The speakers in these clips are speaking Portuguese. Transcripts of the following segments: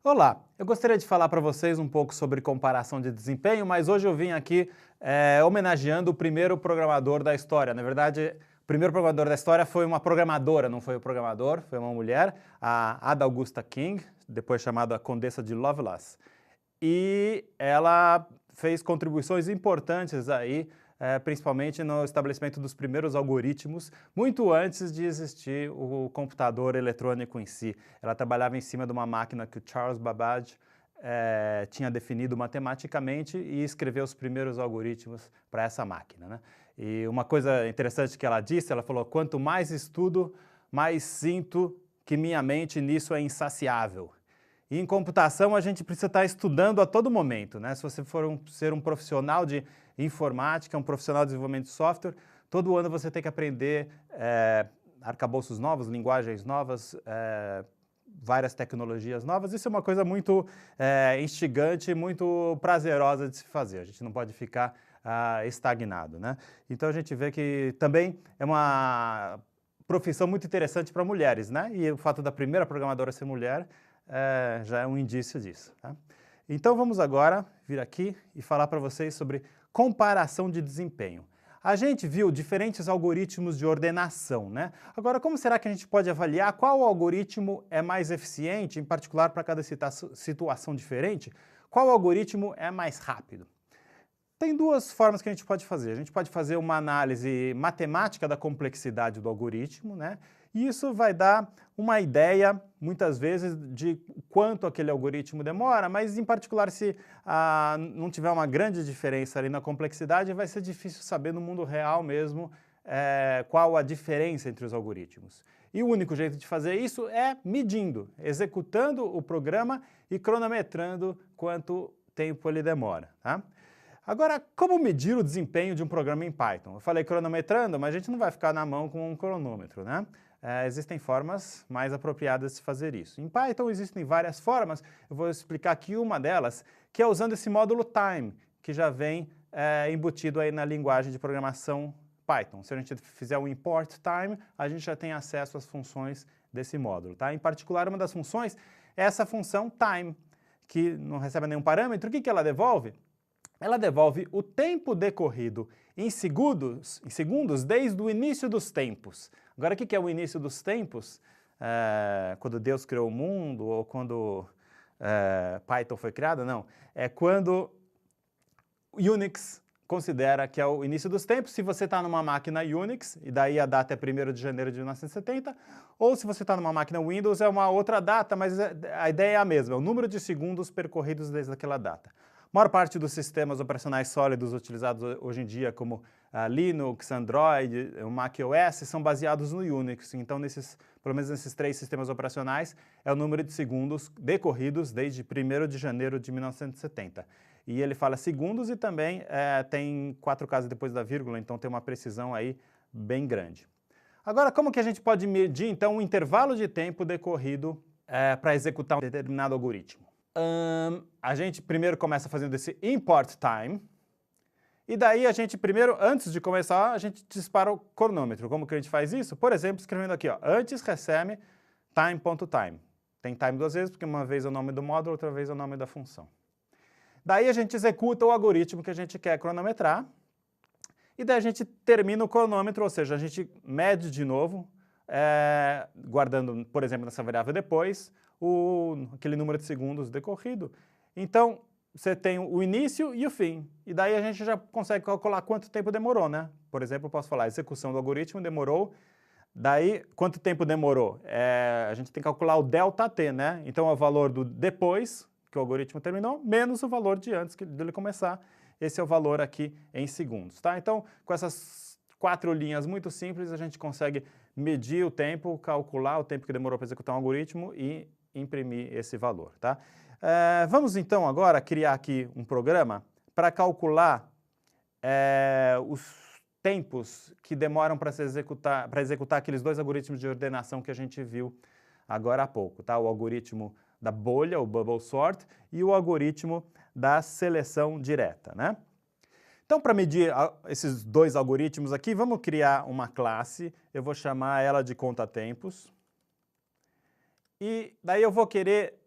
Olá, eu gostaria de falar para vocês um pouco sobre comparação de desempenho, mas hoje eu vim aqui homenageando o primeiro programador da história. Na verdade, o primeiro programador da história foi uma programadora, não foi o programador, foi uma mulher, a Ada Augusta King, depois chamada Condessa de Lovelace. E ela fez contribuições importantes aí, principalmente no estabelecimento dos primeiros algoritmos, muito antes de existir o computador eletrônico em si. Ela trabalhava em cima de uma máquina que o Charles Babbage tinha definido matematicamente e escreveu os primeiros algoritmos para essa máquina, né? E uma coisa interessante que ela disse, ela falou: quanto mais estudo, mais sinto que minha mente nisso é insaciável. E em computação a gente precisa estar estudando a todo momento, né? Se você for ser um profissional de informática, um profissional de desenvolvimento de software, todo ano você tem que aprender arcabouços novos, linguagens novas, várias tecnologias novas. Isso é uma coisa muito instigante, muito prazerosa de se fazer. A gente não pode ficar estagnado, né? Então a gente vê que também é uma profissão muito interessante para mulheres, né? E o fato da primeira programadora ser mulher já é um indício disso, tá? Então vamos agora vir aqui e falar para vocês sobre comparação de desempenho. A gente viu diferentes algoritmos de ordenação, né? Agora, como será que a gente pode avaliar qual algoritmo é mais eficiente, em particular para cada situação diferente? Qual algoritmo é mais rápido? Tem duas formas que a gente pode fazer. A gente pode fazer uma análise matemática da complexidade do algoritmo, né? E isso vai dar uma ideia, muitas vezes, de quanto aquele algoritmo demora, mas, em particular, se não tiver uma grande diferença ali na complexidade, vai ser difícil saber no mundo real mesmo qual a diferença entre os algoritmos. E o único jeito de fazer isso é medindo, executando o programa e cronometrando quanto tempo ele demora, tá? Agora, como medir o desempenho de um programa em Python? Eu falei cronometrando, mas a gente não vai ficar na mão com um cronômetro, né? Existem formas mais apropriadas de fazer isso. Em Python existem várias formas, eu vou explicar aqui uma delas, que é usando esse módulo time, que já vem embutido aí na linguagem de programação Python. Se a gente fizer um import time, a gente já tem acesso às funções desse módulo, tá? Em particular, uma das funções é essa função time, que não recebe nenhum parâmetro. O que ela devolve? Ela devolve o tempo decorrido em segundos desde o início dos tempos. Agora, o que é o início dos tempos? Quando Deus criou o mundo ou quando Python foi criado? Não. É quando o Unix considera que é o início dos tempos. Se você está numa máquina Unix, e daí a data é 1º de janeiro de 1970, ou se você está numa máquina Windows, é uma outra data, mas a ideia é a mesma, é o número de segundos percorridos desde aquela data. A maior parte dos sistemas operacionais sólidos utilizados hoje em dia, como Linux, Android, o macOS, são baseados no Unix. Então, pelo menos nesses 3 sistemas operacionais, é o número de segundos decorridos desde 1º de janeiro de 1970. E ele fala segundos e também tem 4 casas depois da vírgula, então tem uma precisão aí bem grande. Agora, como que a gente pode medir, então, o intervalo de tempo decorrido para executar um determinado algoritmo? A gente primeiro começa fazendo esse import time, e daí a gente primeiro, antes de começar, a gente dispara o cronômetro. Como que a gente faz isso? Por exemplo, escrevendo aqui, ó, antes recebe time.time. Tem time 2 vezes, porque uma vez é o nome do módulo, outra vez é o nome da função. Daí a gente executa o algoritmo que a gente quer cronometrar, e daí a gente termina o cronômetro, ou seja, a gente mede de novo, guardando, por exemplo, nessa variável depois, aquele número de segundos decorrido. Então, você tem o início e o fim. E daí a gente já consegue calcular quanto tempo demorou, né? Por exemplo, eu posso falar, a execução do algoritmo demorou, daí quanto tempo demorou? A gente tem que calcular o ΔT, né? Então é o valor do depois, que o algoritmo terminou, menos o valor de antes dele começar. Esse é o valor aqui em segundos, tá? Então, com essas 4 linhas muito simples, a gente consegue medir o tempo, calcular o tempo que demorou para executar um algoritmo e imprimir esse valor, tá? Vamos então agora criar aqui um programa para calcular os tempos que demoram para executar aqueles 2 algoritmos de ordenação que a gente viu agora há pouco, tá? O algoritmo da bolha, o bubble sort, e o algoritmo da seleção direta, né? Então, para medir esses 2 algoritmos aqui, vamos criar uma classe, eu vou chamar ela de contatempos, e daí eu vou querer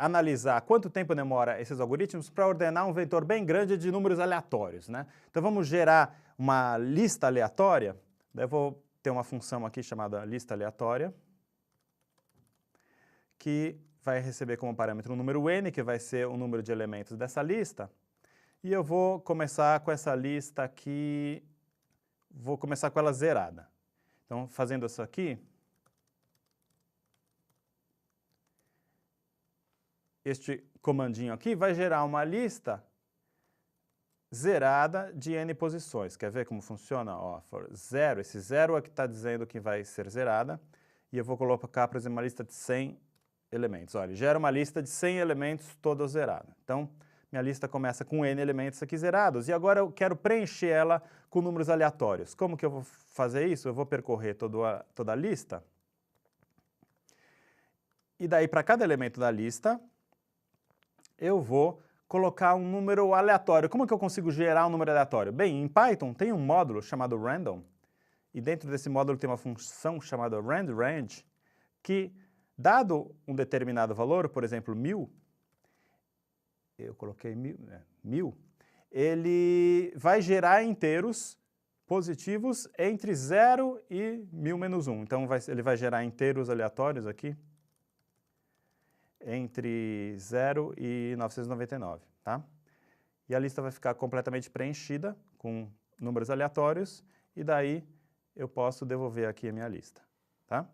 analisar quanto tempo demora esses algoritmos para ordenar um vetor bem grande de números aleatórios, né? Então vamos gerar uma lista aleatória. Daí eu vou ter uma função aqui chamada lista aleatória, que vai receber como parâmetro um número n, que vai ser o número de elementos dessa lista. E eu vou começar com essa lista aqui, vou começar com ela zerada. Então, fazendo isso aqui, este comandinho aqui vai gerar uma lista zerada de n posições. Quer ver como funciona? Ó, for 0, esse 0 é que está dizendo que vai ser zerada, e eu vou colocar, por exemplo, uma lista de 100 elementos. Olha, gera uma lista de 100 elementos toda zerada. Então, minha lista começa com n elementos aqui zerados, e agora eu quero preencher ela com números aleatórios. Como que eu vou fazer isso? Eu vou percorrer toda a lista, e daí para cada elemento da lista, eu vou colocar um número aleatório. Como que eu consigo gerar um número aleatório? Bem, em Python tem um módulo chamado random, e dentro desse módulo tem uma função chamada randrange, que, dado um determinado valor, por exemplo, 1000, eu coloquei 1000, ele vai gerar inteiros positivos entre 0 e 1000 menos 1. Então, ele vai gerar inteiros aleatórios aqui entre 0 e 999, tá? E a lista vai ficar completamente preenchida com números aleatórios, e daí eu posso devolver aqui a minha lista, tá?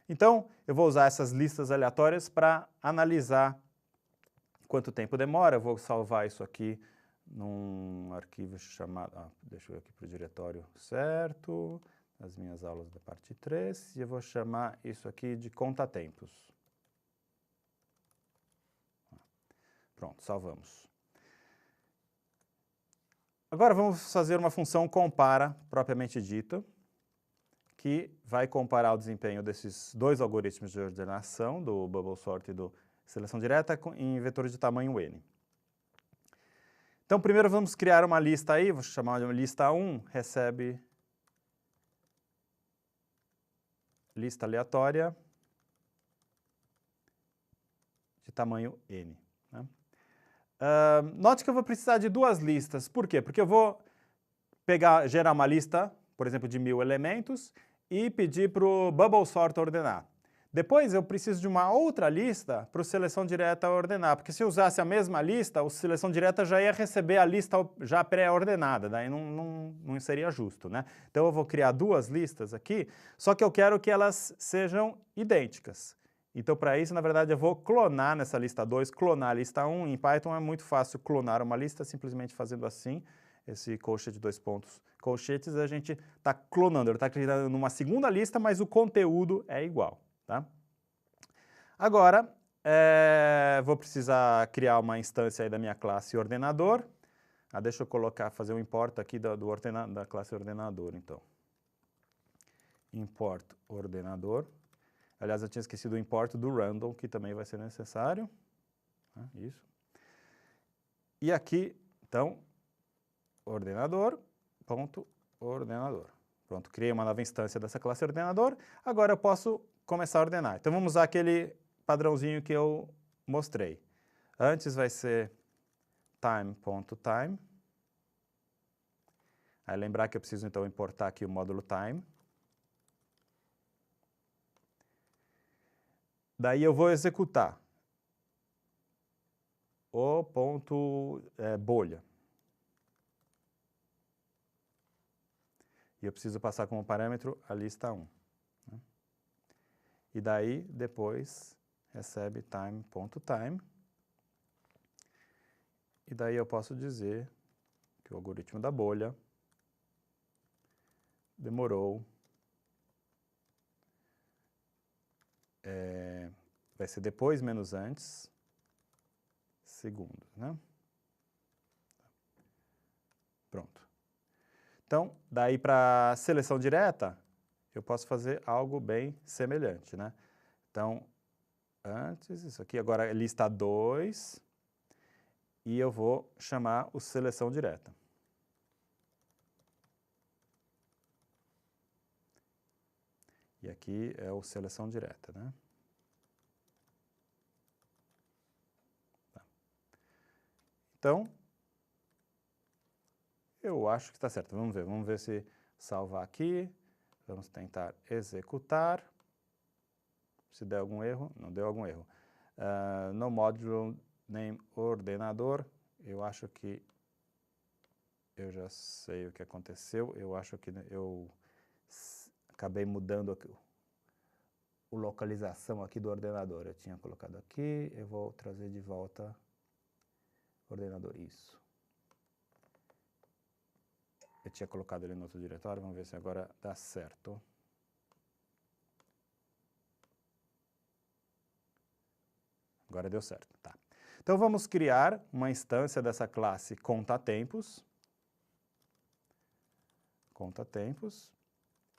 Então, eu vou usar essas listas aleatórias para analisar quanto tempo demora. Eu vou salvar isso aqui num arquivo chamado... deixa eu ir aqui para o diretório certo, as minhas aulas da parte 3, e eu vou chamar isso aqui de contatempos. Pronto, salvamos. Agora vamos fazer uma função compara, propriamente dita, que vai comparar o desempenho desses dois algoritmos de ordenação, do bubble sort e do seleção direta, em vetores de tamanho n. Então, primeiro vamos criar uma lista aí, vou chamar de lista 1, recebe lista aleatória de tamanho n. Né? Note que eu vou precisar de duas listas. Por quê? Porque eu vou gerar uma lista, por exemplo, de 1000 elementos, e pedir para o bubble sort ordenar. Depois eu preciso de uma outra lista para o seleção direta ordenar, porque se eu usasse a mesma lista, o seleção direta já ia receber a lista já pré-ordenada, daí não seria justo, né? Então eu vou criar duas listas aqui, só que eu quero que elas sejam idênticas. Então para isso, na verdade, eu vou clonar nessa lista 2, clonar a lista 1. Em Python é muito fácil clonar uma lista, simplesmente fazendo assim, esse colchete de 2 pontos. Colchetes a gente está clonando, ele está criando numa segunda lista, mas o conteúdo é igual. Tá? Agora, vou precisar criar uma instância aí da minha classe ordenador. Deixa eu fazer um import aqui da classe ordenador, então. Import ordenador. Aliás, eu tinha esquecido o import do random, que também vai ser necessário. Isso. E aqui, então, ordenador. Pronto, criei uma nova instância dessa classe ordenador. Agora eu posso começar a ordenar. Então vamos usar aquele padrãozinho que eu mostrei. Antes vai ser time.time. Aí lembrar que eu preciso então importar aqui o módulo time. Daí eu vou executar o ponto bolha. E eu preciso passar como parâmetro a lista 1. Né? E daí, depois, recebe time.time. E daí eu posso dizer que o algoritmo da bolha demorou... vai ser depois menos antes, segundos, né? Pronto. Então, daí para seleção direta, eu posso fazer algo bem semelhante, né? Então, antes, isso aqui agora é lista 2, e eu vou chamar o seleção direta. E aqui é o seleção direta, né? Então, eu acho que está certo. Vamos ver se salvar aqui. Vamos tentar executar. Se der algum erro, não deu algum erro. No módulo name ordenador, eu acho que eu já sei o que aconteceu. Eu acho que eu acabei mudando aqui, a localização aqui do ordenador. Eu tinha colocado aqui, eu vou trazer de volta o ordenador. Isso. Eu tinha colocado ele no outro diretório, vamos ver se agora dá certo. Agora deu certo, tá. Então vamos criar uma instância dessa classe contatempos.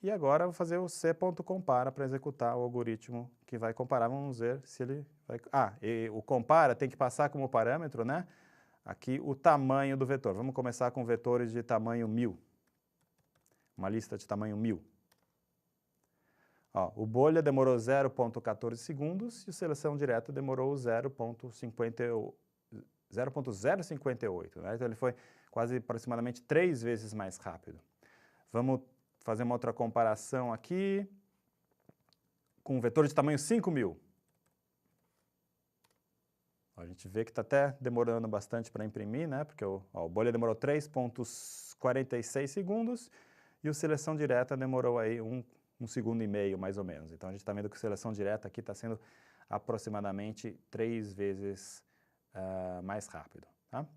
E agora eu vou fazer o c.compara para executar o algoritmo que vai comparar. Vamos ver se ele vai... e o compara tem que passar como parâmetro, né? Aqui o tamanho do vetor. Vamos começar com vetores de tamanho 1000. Uma lista de tamanho 1000. Ó, o bolha demorou 0,14 segundos e o seleção direta demorou 0,058. Né? Então ele foi quase aproximadamente 3 vezes mais rápido. Vamos fazer uma outra comparação aqui com um vetor de tamanho 5000. A gente vê que está até demorando bastante para imprimir, né? Porque o bolha demorou 3,46 segundos e o seleção direta demorou aí um segundo e meio, mais ou menos. Então a gente está vendo que a seleção direta aqui está sendo aproximadamente 3 vezes mais rápido. Tá?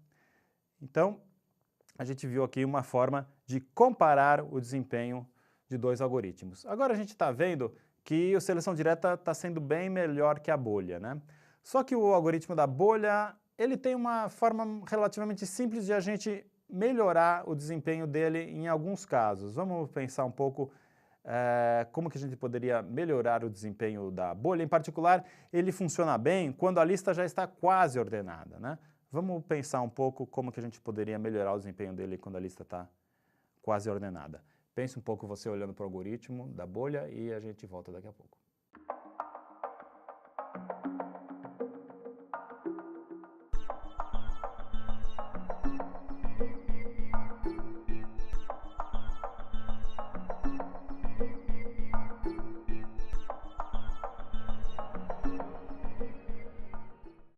Então, a gente viu aqui uma forma de comparar o desempenho de 2 algoritmos. Agora a gente está vendo que a seleção direta está sendo bem melhor que a bolha, né? Só que o algoritmo da bolha, ele tem uma forma relativamente simples de a gente melhorar o desempenho dele em alguns casos. Vamos pensar um pouco como que a gente poderia melhorar o desempenho da bolha. Em particular, ele funciona bem quando a lista já está quase ordenada, né? Vamos pensar um pouco como que a gente poderia melhorar o desempenho dele quando a lista está quase ordenada. Pense um pouco você olhando para o algoritmo da bolha e a gente volta daqui a pouco.